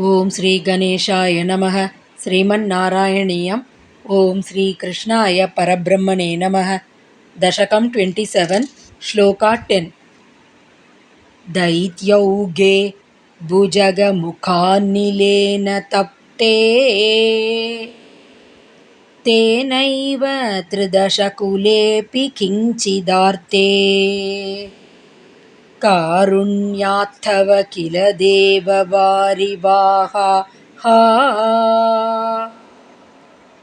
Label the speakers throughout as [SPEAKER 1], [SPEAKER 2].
[SPEAKER 1] ஓம் ஸ்ரீ கணேஷாய நமः. ஸ்ரீமன்னாராயணீயம். ஓம் ஸ்ரீ கிருஷ்ணாய பரபிரம்மணே நமः. தசகம் 27, ஸ்லோகா 10. दैत्यौघे भुजगमुखान्निलेन तप्ते तेनैव त्रिदशकुलेऽपि किञ्चिदार्ते कारुण्यात्तव किल देववारिवाहा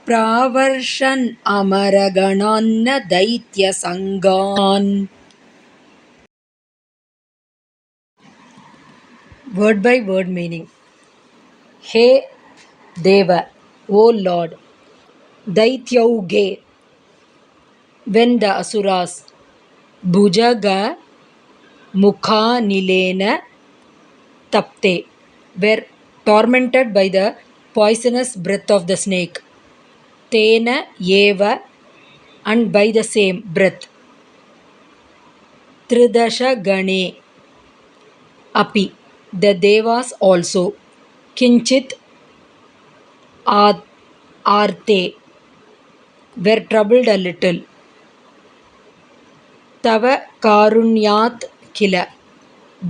[SPEAKER 1] प्रावर्षन् अमरगणान्न दैत्यसङ्गान्. Word by word meaning. He Deva, O Lord. Daityauge, when the Asuras. Bhujaga Mukhanilena Tapte, were tormented by the poisonous breath of the snake. Tena Eva, and by the same breath. Tridasha Gane Api, the Devas also. Kinchit Arte, were troubled a little. Tava Karunyat Kila,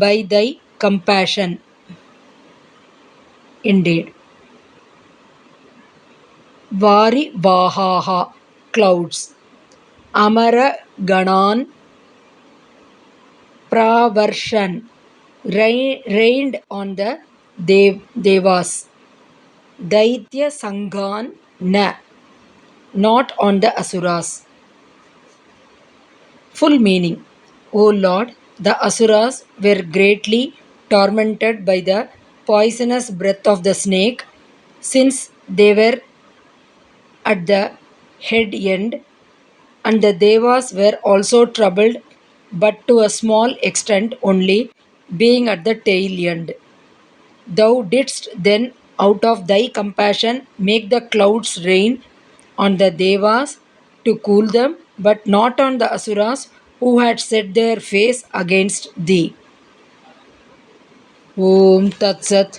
[SPEAKER 1] by thy compassion. Indeed. Vari Vahaha, clouds. Amara Ganan Pravarshan, rained on the Devas. Daitya Sanghan Na, not on the Asuras. Full meaning. O Lord, the Asuras were greatly tormented by the poisonous breath of the snake, since they were at the head end, and the Devas were also troubled, but to a small extent only, being at the tail end. Thou didst then out of thy compassion make the clouds rain on the Devas to cool them, but not on the Asuras who had set their face against thee. Om Tat Sat.